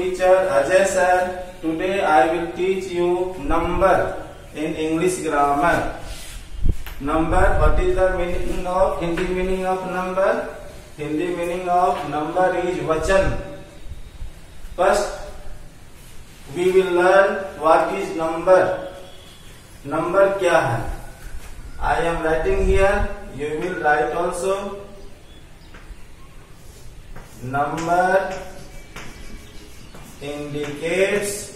teacher Ajay sir. Today I will teach you number in English grammar. Number, what is the meaning of Hindi meaning of number? Hindi meaning of number is vachan. First we will learn what is number. Number क्या है? I am writing here. You will write also. Number indicates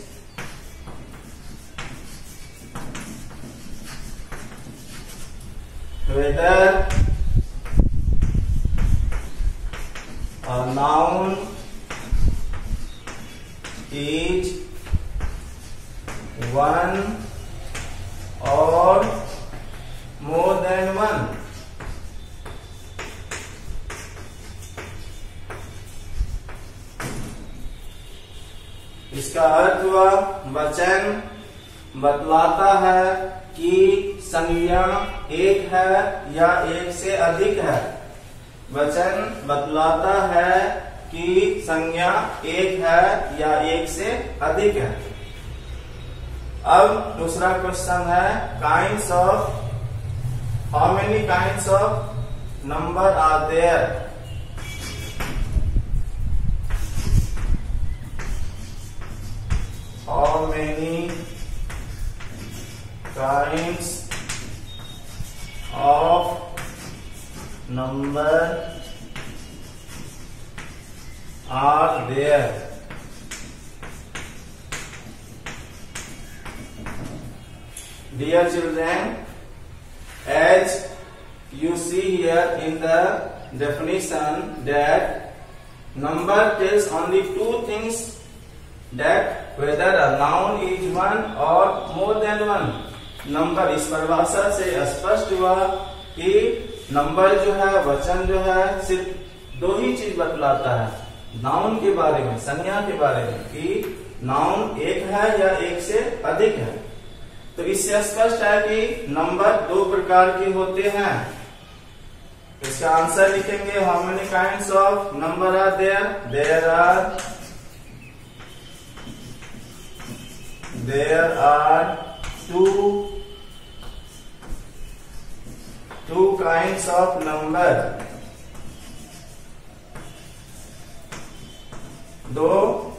whether a noun is one or more than one. इसका अर्थ हुआ वचन बतलाता है कि संज्ञा एक है या एक से अधिक है। वचन बतलाता है कि संज्ञा एक है या एक से अधिक है। अब दूसरा क्वेश्चन है kinds of, how many kinds of number are there? How many kinds of number are there? Dear children, as you see here in the definition that number tells only two things, that whether a noun is one or more than one. Number, इस परिभाषा से स्पष्ट हुआ कि number जो है, वचन जो है, सिर्फ दो ही चीज बतलाता है नाउन के बारे में, संज्ञा के बारे में, कि नाउन एक है या एक से अधिक है। तो इससे स्पष्ट है कि नंबर दो प्रकार के होते हैं। इसका आंसर लिखेंगे, how many kinds of number are there? There are two kinds of number. दो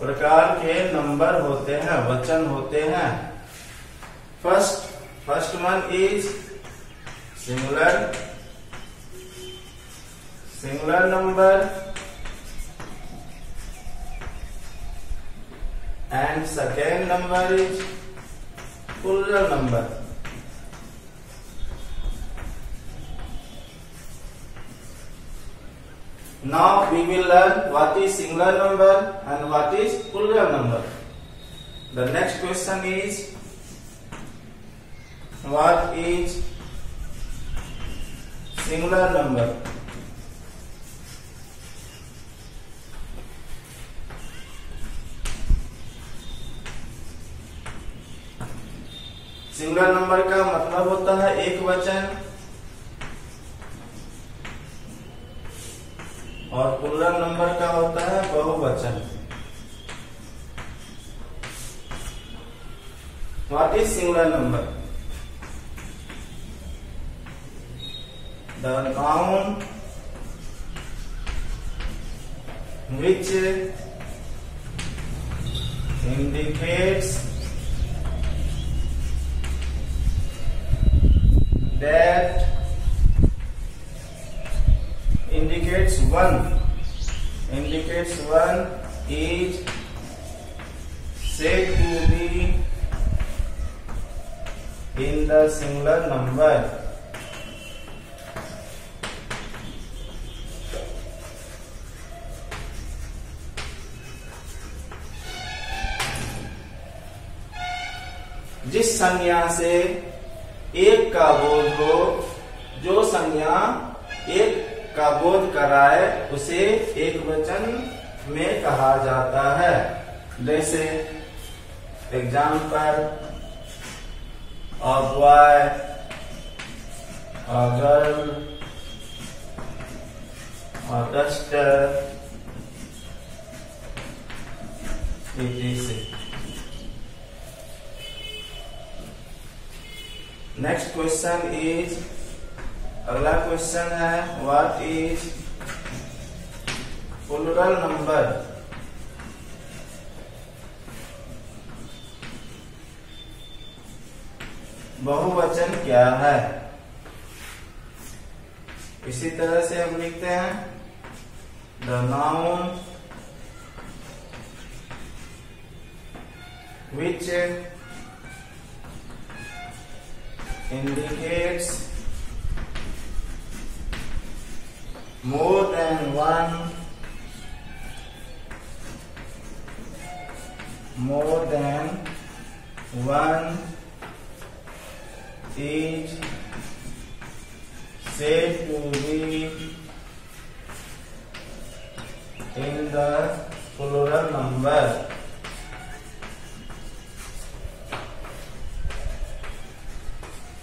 प्रकार के नंबर होते हैं, वचन होते हैं। First one is singular number and second number is plural number. Now we will learn what is singular number and what is plural number. The next question is, what is singular number? Singular number का मतलब होता है एक वचन, और plural number का होता है बहुवचन। What is singular number? The noun which indicates that indicates one is said to be in the singular number. जिस संज्ञा से एक का बोध हो, जो संज्ञा एक का बोध कराए, उसे एक वचन में कहा जाता है। जैसे example, a boy, a girl, a duster, स्थिति से। नेक्स्ट क्वेश्चन इज, अगला क्वेश्चन है व्हाट इज प्लूरल नंबर। बहुवचन क्या है। इसी तरह से हम लिखते हैं the noun which indicates more than one is said to be in the plural number।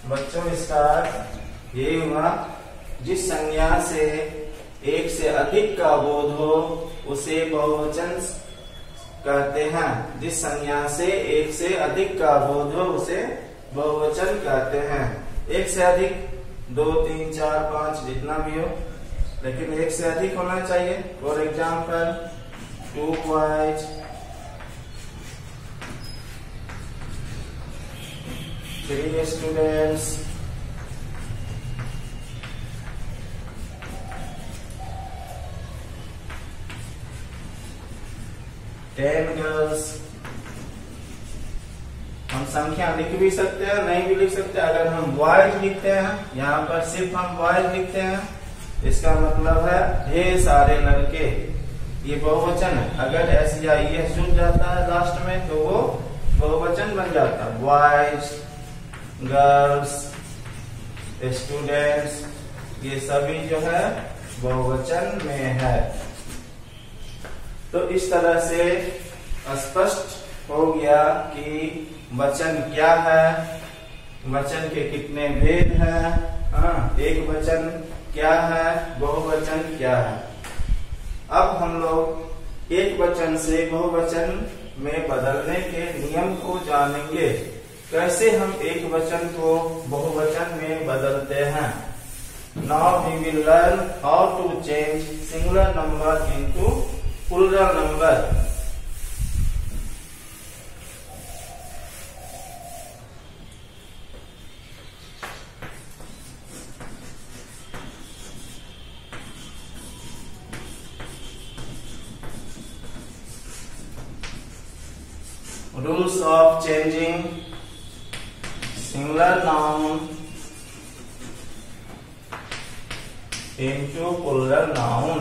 बच्चों इसका ये हुआ जिस संज्ञा से एक से अधिक का बोध हो उसे बहुवचन कहते हैं। जिस संज्ञा से एक से अधिक का बोध हो उसे बहुवचन कहते हैं। एक से अधिक 2, 3, 4, 5 जितना भी हो, लेकिन एक से अधिक होना चाहिए। For example 2 boys, 3 students, 10 girls। हम संख्या लिख भी सकते हैं, नहीं भी लिख सकते। अगर हम बॉयज लिखते हैं, यहाँ पर सिर्फ हम बॉयज लिखते हैं, इसका मतलब है ढेर सारे लड़के, ये बहुवचन है। अगर एस या एस जुड़ जाता है लास्ट में तो वो बहुवचन बन जाता है। बॉयज, गर्ल्स, स्टूडेंट्स, ये सभी जो है बहुवचन में है। तो इस तरह से स्पष्ट हो गया कि वचन क्या है, वचन के कितने भेद हैं, एक वचन क्या है, बहुवचन क्या है। अब हम लोग एक वचन से बहुवचन में बदलने के नियम को जानेंगे। कैसे हम एक वचन को बहुवचन में बदलते हैं। Now we will learn how to change singular number into plural number. Rules of changing singular noun into plural noun।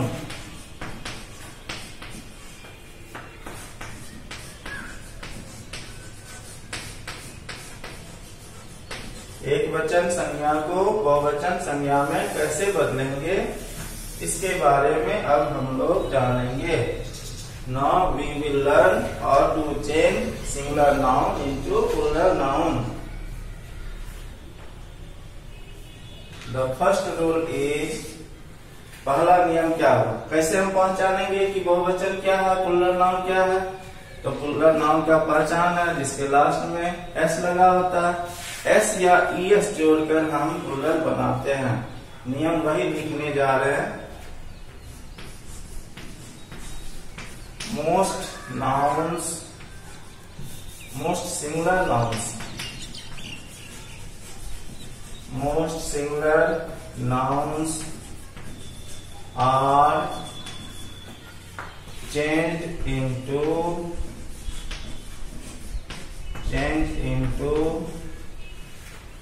एक वचन संज्ञा को बहुवचन संज्ञा में कैसे बदलेंगे, इसके बारे में अब हम लोग जानेंगे। Now we will learn how to change singular noun into plural noun। The first rule is, पहला नियम क्या होगा, कैसे हम पहचानेंगे कि बहुवचन क्या है, प्लूरल नाउन क्या है। तो प्लूरल नाउन का पहचान है जिसके लास्ट में एस लगा होता है। एस या ईएस जोड़कर हम प्लूरल बनाते हैं। नियम वही लिखने जा रहे हैं। Most nouns, most singular nouns, most singular nouns are changed into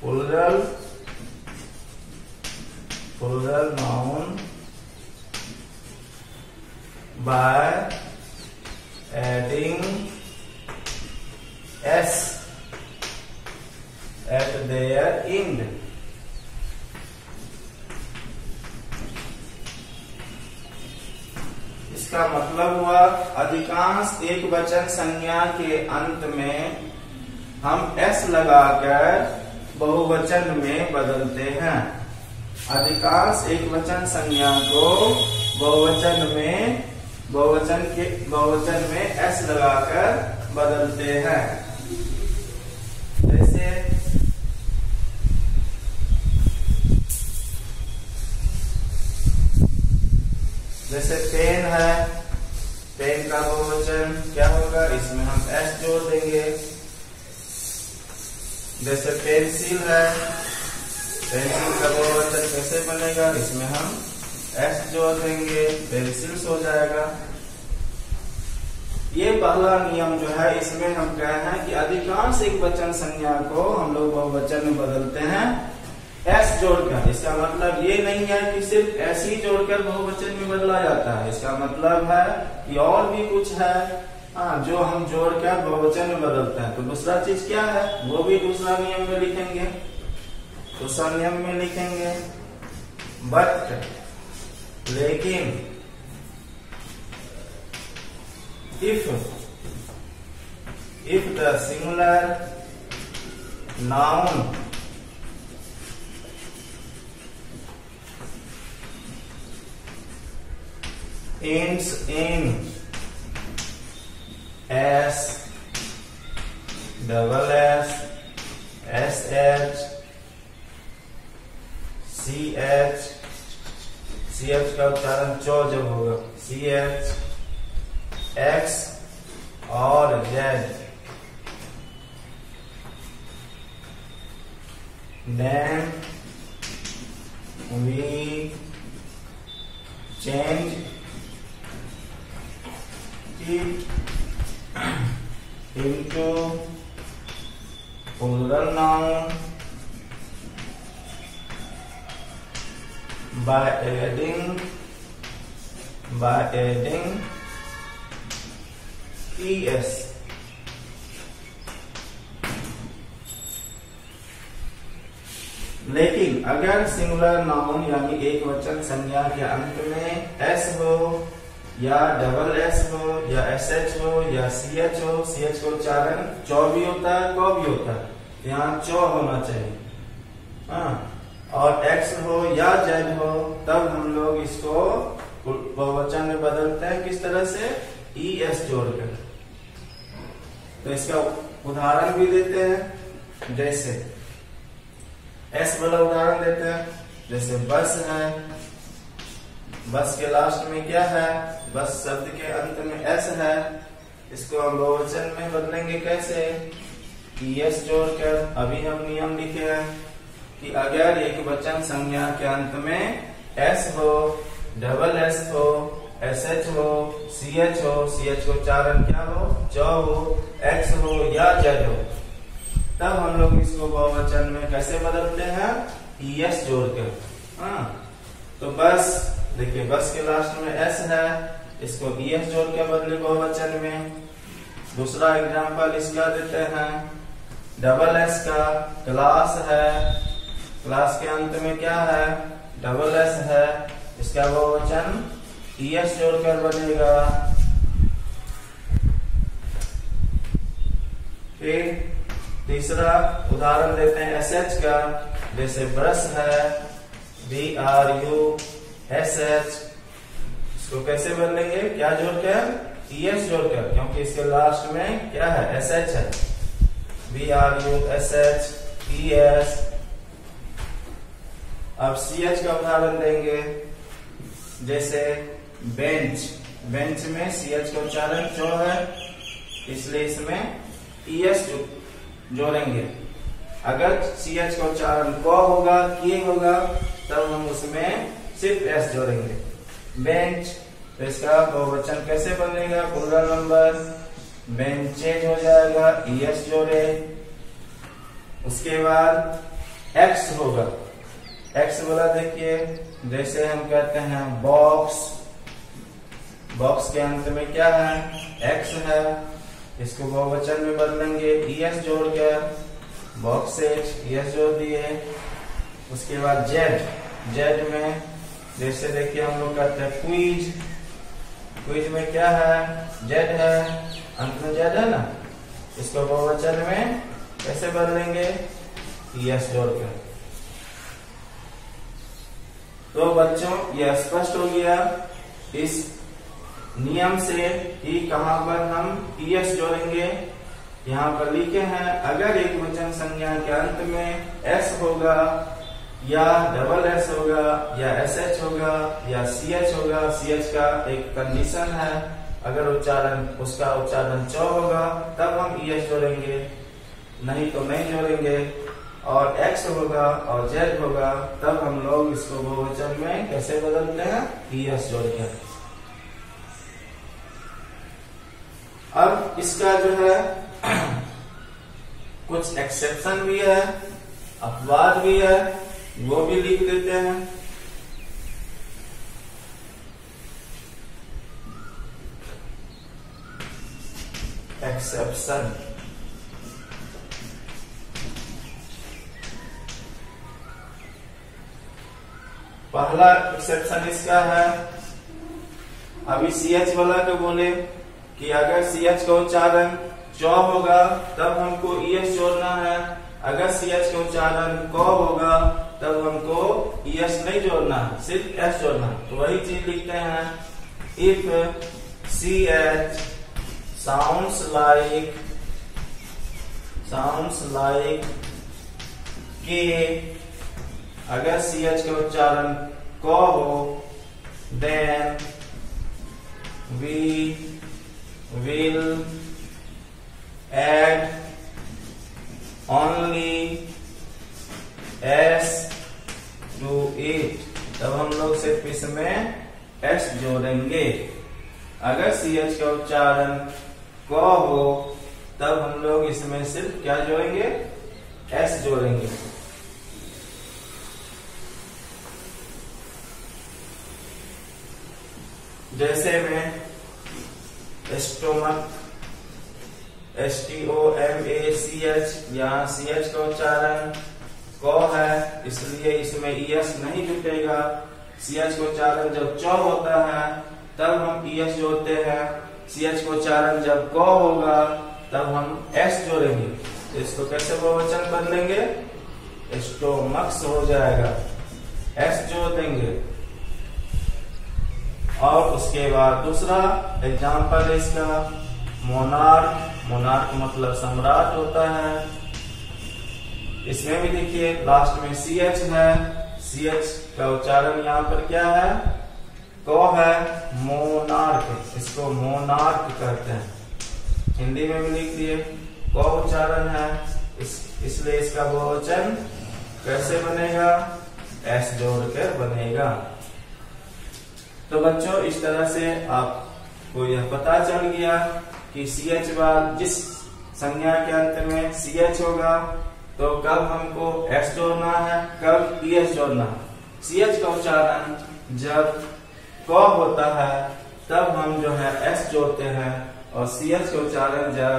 plural noun by adding s at their end। इसका मतलब हुआ अधिकांश एक वचन संज्ञा के अंत में हम s लगाकर बहुवचन में बदलते हैं। अधिकांश एक वचन संज्ञा को बहुवचन में बहुवचन में एस लगाकर बदलते हैं। जैसे पेन है, पेन का बहुवचन क्या होगा, इसमें हम एस जोड़ देंगे। जैसे पेंसिल है, पेंसिल का बहुवचन कैसे बनेगा, इसमें हम एस जोड़ देंगे, पेंसिल्स हो जाएगा। ये पहला नियम जो है, इसमें हम कह हैं कि अधिकांश एकवचन संज्ञा को हम लोग बहुवचन में बदलते हैं एस जोड़कर। इसका मतलब ये नहीं है कि सिर्फ एस ही जोड़कर बहुवचन में बदला जाता है। इसका मतलब है कि और भी कुछ है जो हम जोड़कर बहुवचन में बदलते हैं। तो दूसरा चीज क्या है, वो भी दूसरा नियम में लिखेंगे। दूसरा नियम में लिखेंगे बट, लेकिन, if the singular noun ends in s, double s, sh, ch, ch का उच्चारण चौ जब होगा, ch, x और z, then we change it into plural noun by adding es। लेकिन अगर सिंगुलर नाउन यानी एक वचन संज्ञा के अंत में एस हो या डबल एस हो या एस एच हो या सी एच हो, सी एच का उच्चारण चौ भी होता है, क भी होता है, यहाँ चौ होना चाहिए। और एक्स हो या जेड हो, तब हम लोग इसको बहुवचन में बदलते हैं किस तरह से, ई एस जोड़कर। तो इसका उदाहरण भी देते हैं, जैसे एस वाला उदाहरण देते हैं। जैसे बस है, बस के लास्ट में क्या है, बस शब्द के अंत में एस है, इसको हम बहुवचन में बदलेंगे कैसे, एस जोड़कर। अभी हम नियम लिखे हैं कि अगर एक वचन संज्ञा के अंत में एस हो, डबल एस हो, एस एच हो, सी एच हो, सी एच को उच्चारण क्या हो, च हो, एक्स हो या जेड हो, तब हम लोग इसको बहुवचन में कैसे बदलते हैं, ई एस जोड़कर। तो बस देखिए, बस के लास्ट में एस है, इसको ई एस जोड़ के बदले बहुवचन में। दूसरा एग्जांपल इसका देते हैं, डबल एस का क्लास है, क्लास के अंत में क्या है, डबल एस है, इसका बहुवचन ई एस जोड़कर बनेगा। फिर तीसरा उदाहरण देते हैं एस एच का। जैसे ब्रश है, BRUSH, इसको कैसे बदलेंगे, क्या जोड़कर, ई एस जोड़कर, क्योंकि इसके लास्ट में क्या है, SH है, BRUSH, ES। अब CH का उदाहरण देंगे। जैसे बेंच, बेंच में CH का उच्चारण चो है, इसलिए इसमें ES जोड़ेंगे। अगर CH का उच्चारण क होगा, के होगा, तब हम उसमें सिर्फ S जोड़ेंगे। बेंच, तो इसका बहुवचन कैसे बनेगा, प्लूरल नंबर, बेंचेज हो जाएगा, ES जोड़े। उसके बाद X होगा, X वाला देखिए, जैसे हम कहते हैं बॉक्स, बॉक्स के अंत में क्या है, X है, इसको बहुवचन में बदलेंगे, ES जोड़कर, बॉक्सेज, ES जोड़ दिए। उसके बाद जेड, जेड में जैसे देखिए हम लोग कहते हैं क्विज, क्विज में क्या है, जेड है, अंत में जेड है ना, इसको बहुवचन में कैसे बदलेंगे, ES जोड़कर। तो बच्चों, यह स्पष्ट हो गया इस नियम से कि कहां पर हम ES जोड़ेंगे। यहाँ पर लिखे हैं अगर एक वचन संज्ञा के अंत में S होगा या डबल S होगा या SH होगा या CH होगा, CH का एक कंडीशन है, अगर उसका उच्चारण च होगा तब हम ES जोड़ेंगे, नहीं तो नहीं जोड़ेंगे। और X होगा और Z होगा तब हम लोग इसको बहुवचन में कैसे बदलते हैं, ES जोड़ के। अब इसका जो है कुछ एक्सेप्शन भी है, अपवाद भी है, वो भी लिख देते हैं। एक्सेप्शन, पहला एक्सेप्शन इसका है, अभी CH वाला को बोले कि अगर CH का उच्चारण च होगा तब हमको ES जोड़ना है, अगर CH का उच्चारण क होगा तब हमको ES नहीं जोड़ना है, सिर्फ S जोड़ना है। तो वही चीज लिखते हैं, if CH sounds like K, अगर CH का उच्चारण क हो, then we will add only S to it, तब हम लोग सिर्फ इसमें S जोड़ेंगे। अगर CH का उच्चारण क हो तब हम लोग इसमें सिर्फ क्या जोड़ेंगे, S जोड़ेंगे। जैसे में स्टोमक, STOMACH, यहाँ CH का उच्चारण क है इसलिए इसमें ES नहीं जुटेगा। CH का उच्चारण जब च होता है तब हम ES जोड़ते हैं, CH का उच्चारण जब क होगा तब हम S जोड़ेंगे। तो इसको कैसे बहुवचन बदलेंगे, स्टोमक्स हो जाएगा, S जोड़ देंगे। और उसके बाद दूसरा एग्जाम्पल इसका मोनार्क, मोनार्क मतलब सम्राट होता है। इसमें भी देखिए लास्ट में CH है, CH का उच्चारण यहाँ पर क्या है, क है, मोनार्क, इसको मोनार्क कहते हैं। हिंदी में भी लिख दिए, क उच्चारण है, इसलिए इसका बहुवचन कैसे बनेगा, S जोड़कर बनेगा। तो बच्चों इस तरह से आपको यह पता चल गया कि CH बाद जिस संज्ञा के अंत में CH होगा तो कब हमको S जोड़ना है, कब ES जोड़ना है। CH का उच्चारण जब क होता है तब हम जो है S जोड़ते हैं, और CH का उच्चारण जब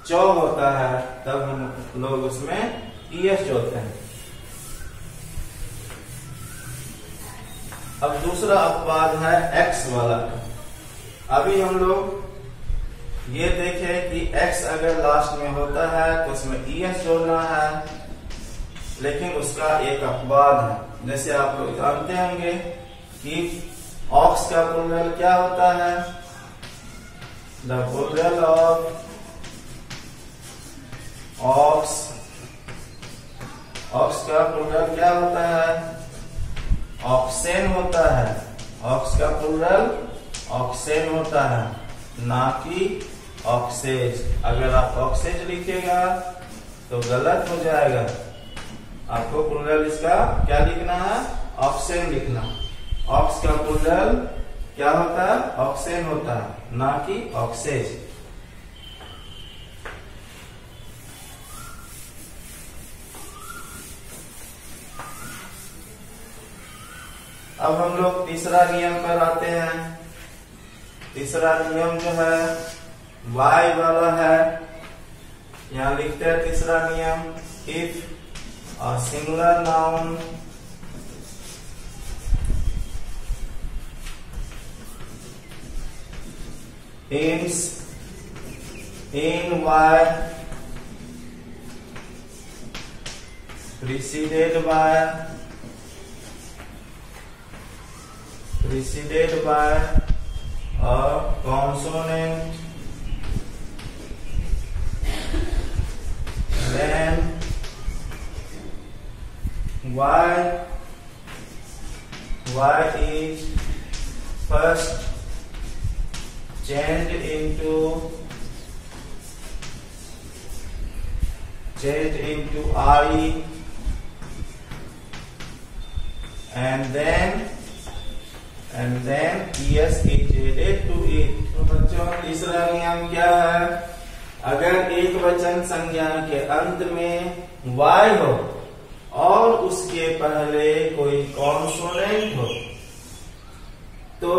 च होता है तब हम लोग उसमें ES जोड़ते हैं। अब दूसरा अपवाद है X वाला। अभी हम लोग ये देखें कि X अगर लास्ट में होता है तो उसमें ES जोड़ना है, लेकिन उसका एक अपवाद है। जैसे आप लोग जानते होंगे कि ऑक्स का प्लूरल क्या होता है, the plural of ox, ox का प्लूरल क्या होता है, ऑक्सेन होता है। ऑक्स का प्लूरल ऑक्सेन होता है, ना कि ऑक्सेज। अगर आप ऑक्सेज लिखेगा तो गलत हो जाएगा, आपको प्लूरल इसका क्या लिखना है, ऑक्सेन लिखना। ऑक्स का प्लूरल क्या होता है, ऑक्सेन होता है, ना कि ऑक्सेज। अब हम लोग तीसरा नियम पर आते हैं। तीसरा नियम जो है Y वाला है, यहाँ लिखते हैं तीसरा नियम, if a singular noun ends in Y preceded by consonant, then y is first changed into I, and then es is added to it. तो बच्चों तीसरा नियम क्या है? अगर एक वचन संज्ञा के अंत में y हो और उसके पहले कोई कॉन्सोनेंट हो तो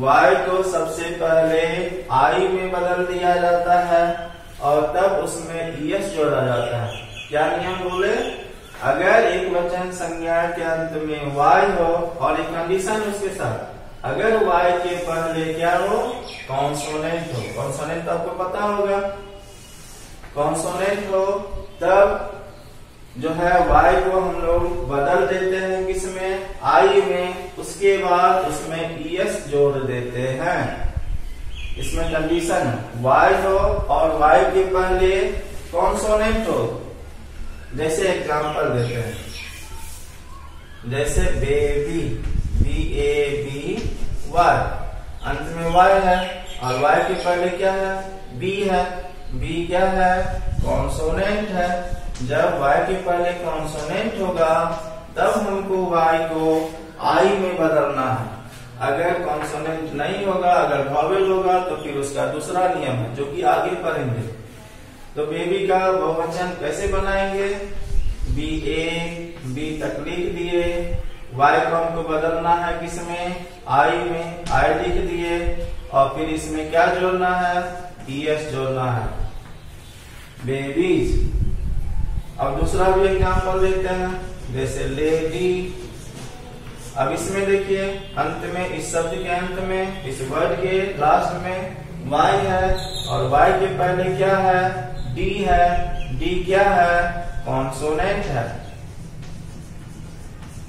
y को सबसे पहले I में बदल दिया जाता है और तब उसमें es जोड़ा जाता है। क्या नियम बोले? अगर एक वचन संज्ञा के अंत में y हो और एक कंडीशन उसके साथ, अगर y के पहले क्या हो? कॉन्सोनेंट हो। कॉन्सोनेंट तो आपको पता होगा, कॉन्सोनेंट हो तब जो है y को हम लोग बदल देते हैं किसमें? I में। उसके बाद उसमें es जोड़ देते हैं। इसमें कंडीशन y हो और y के पहले कॉन्सोनेंट हो। जैसे एग्जांपल देते हैं, जैसे बेबी, BABY, अंत में y है और y के पहले क्या है? B है। B क्या है? कॉन्सोनेंट है। जब y के पहले कॉन्सोनेंट होगा तब हमको y को I में बदलना है। अगर कॉन्सोनेंट नहीं होगा, अगर वॉवेल होगा तो फिर उसका दूसरा नियम है जो कि आगे पढ़ेंगे। तो बेबी का बहुवचन कैसे बनाएंगे? B तक लिख दिए, y को हमको बदलना है किसमें? I में, I लिख दिए और फिर इसमें क्या जोड़ना है? es जोड़ना है, बेबीज। अब दूसरा भी एग्जांपल देते हैं, जैसे लेडी। अब इसमें देखिए अंत में, इस शब्द के अंत में, इस वर्ड के लास्ट में y है और y के पहले क्या है? D है। D क्या है? कॉन्सोनेंट है।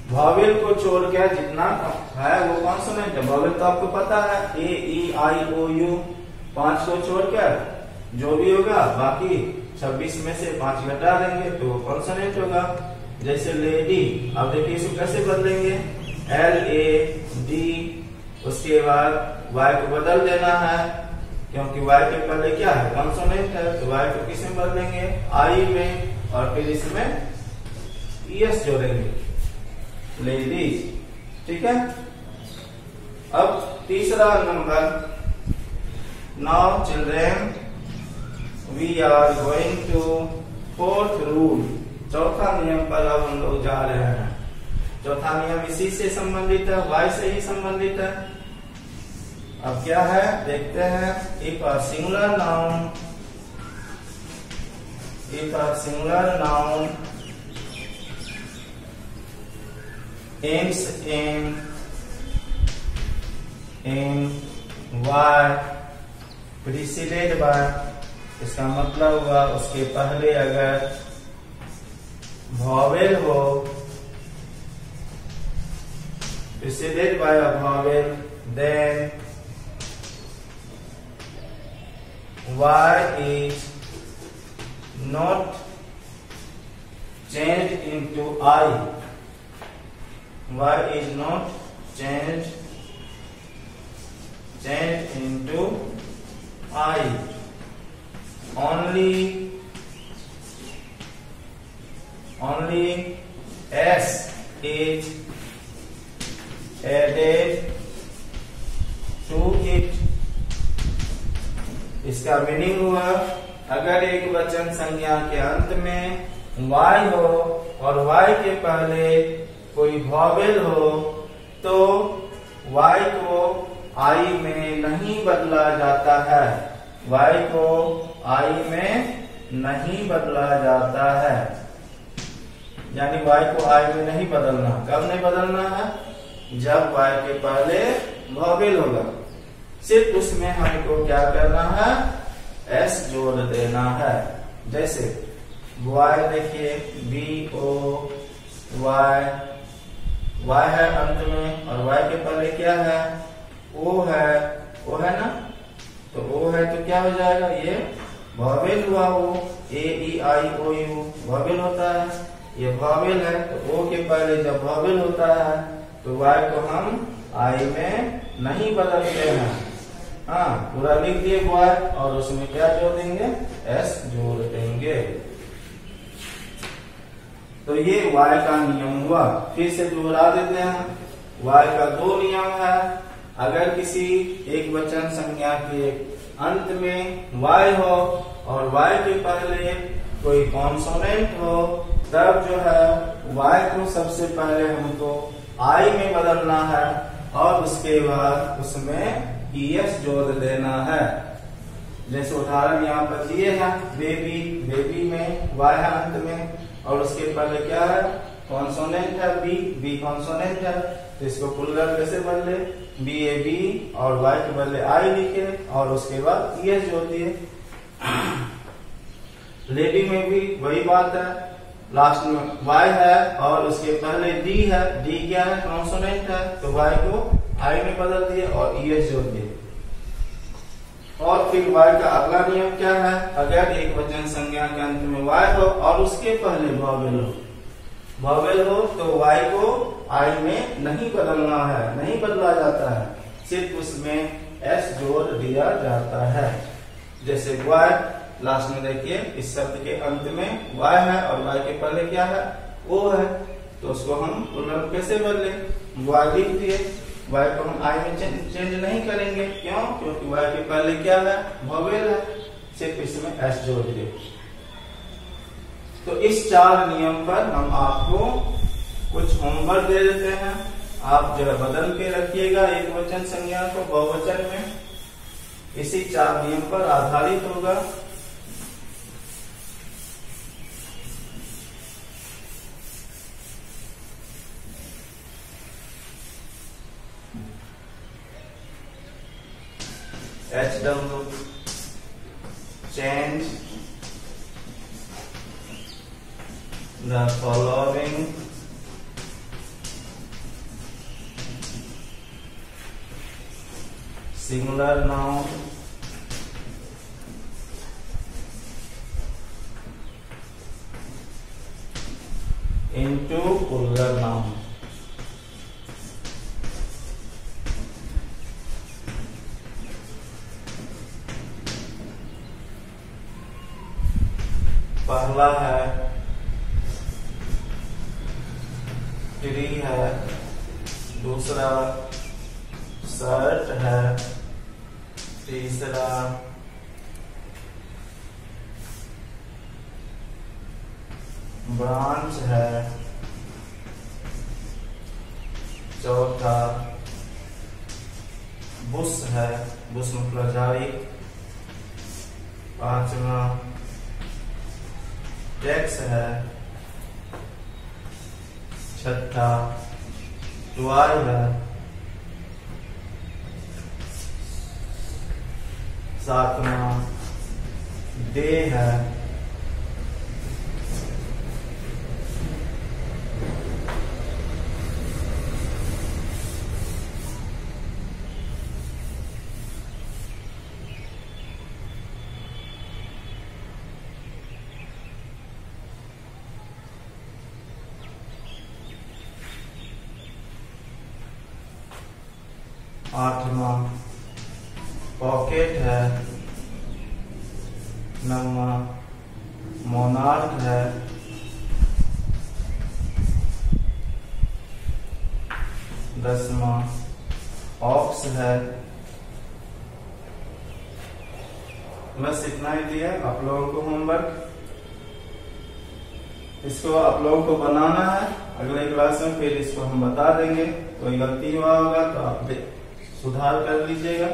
वॉवेल को छोड़कर जितना है वो कॉन्सोनेंट है। वॉवेल तो आपको पता है, A-E-I-O-U, 5 को छोड़कर जो भी होगा बाकी 26 में से 5 घटा देंगे तो वो कॉन्सोनेंट होगा। जैसे लेडी, अब देखिए इसको कैसे बदलेंगे? LAD, उसके बाद y को बदल देना है क्योंकि y के पहले क्या है? कॉन्सोनेंट है। तो y को किस में बदलेंगे? I में और फिर इसमें es जोड़ेंगे, लेडीज। ठीक है। अब तीसरा number, now children we are going to fourth rule. चौथा नियम पर अब हम लोग जा रहे हैं। चौथा नियम इसी से संबंधित है, y से ही संबंधित है। अब क्या है देखते हैं। If a singular noun ends in y preceded by, इसका मतलब हुआ उसके पहले अगर वॉवेल हो, preceded by a vowel, then y is not changed into I. Y is not changed into I. Only S is added to it. इसका meaning हुआ अगर एक वचन संज्ञा के अंत में y हो और y के पहले कोई वॉवेल हो तो y को I में नहीं बदला जाता है। y को I में नहीं बदला जाता है, यानी y को I में नहीं बदलना। कब नहीं बदलना है? जब y के पहले वॉवेल होगा। सिर्फ उसमें हमको क्या करना है? s जोड़ देना है। जैसे y देखिए BOY, y है अंत में और y के पहले क्या है? O है ओ है ना, तो ओ है तो क्या हो जाएगा, ये वॉवेल हुआ, वो ए ई आई ओ यू वॉवेल होता है, ये वॉवेल है तो ओ के पहले जब वॉवेल होता है तो वाई को हम आई में नहीं बदलते हैं। हाँ, पूरा लिख दिए वाई और उसमें क्या जोड़ देंगे, एस जोड़ देंगे। तो ये वाई का नियम हुआ। फिर से दोहरा देते हैं। वाई का दो नियम है। अगर किसी एक वचन संज्ञा के अंत में वाई हो और वाई के पहले कोई कॉन्सोनेंट हो, तब जो है वाई को सबसे पहले हमको आई में बदलना है और उसके बाद उसमें ईएस जोड़ देना है। जैसे उदाहरण यहाँ पर दिए हैं, बेबी, बेबी में वाई है अंत में और उसके पहले क्या है, कॉन्सोनेंट है बी, बी कॉन्सोनेंट है, तो इसको प्लूरल कैसे बदले, बी ए बी और वाई के बदले आई लिखे और उसके बाद ईएस जोड़ दिए। लेडी में भी वही बात है, लास्ट में वाई है और उसके पहले डी है, डी क्या है, कॉन्सोनेंट है, तो वाई को आई में बदल दिए और ईएस जोड़ दिए। और फिर वाई का अगला नियम क्या है, अगर एक वचन संज्ञा के अंत में वाई हो और उसके पहले वॉवेल हो, वॉवेल हो तो वाई को आई में नहीं बदलना है, नहीं बदला जाता है, सिर्फ उसमें एस जोड़ दिया जाता है। जैसे वाई, लास्ट में देखिए इस शब्द के अंत में वाई है और वाई के पहले क्या है, ओ है, तो उसको हम प्लूरल कैसे बदले, वाई लिख दिए, वाई को हम आई में चेंज नहीं करेंगे, क्यों, क्योंकि वाई के पहले क्या है, वॉवेल है, सिर्फ इसमें एस जोड़ दिए। तो इस 4 नियम पर हम आपको कुछ होमवर्क दे देते हैं, आप जो है बदल के रखिएगा एक वचन संज्ञा को बहुवचन में, इसी 4 नियम पर आधारित होगा। HW change the following singular noun into plural noun. पहला है ट्री है, दूसरा शर्ट है, तीसरा ब्रांच है, चौथा बुश है, बुश मतलब झाड़ी, पांचवा टैक्स है, छठा टॉय है, सातवां डे है, आठवां पॉकेट है, नौवां मोनार्क है, दसवां ऑक्स है। बस इतना ही दिया आप लोगों को होमवर्क, इसको आप लोगों को बनाना है, अगले क्लास में फिर इसको हम बता देंगे, कोई गलती हुआ होगा तो आप सुधार कर लीजिएगा।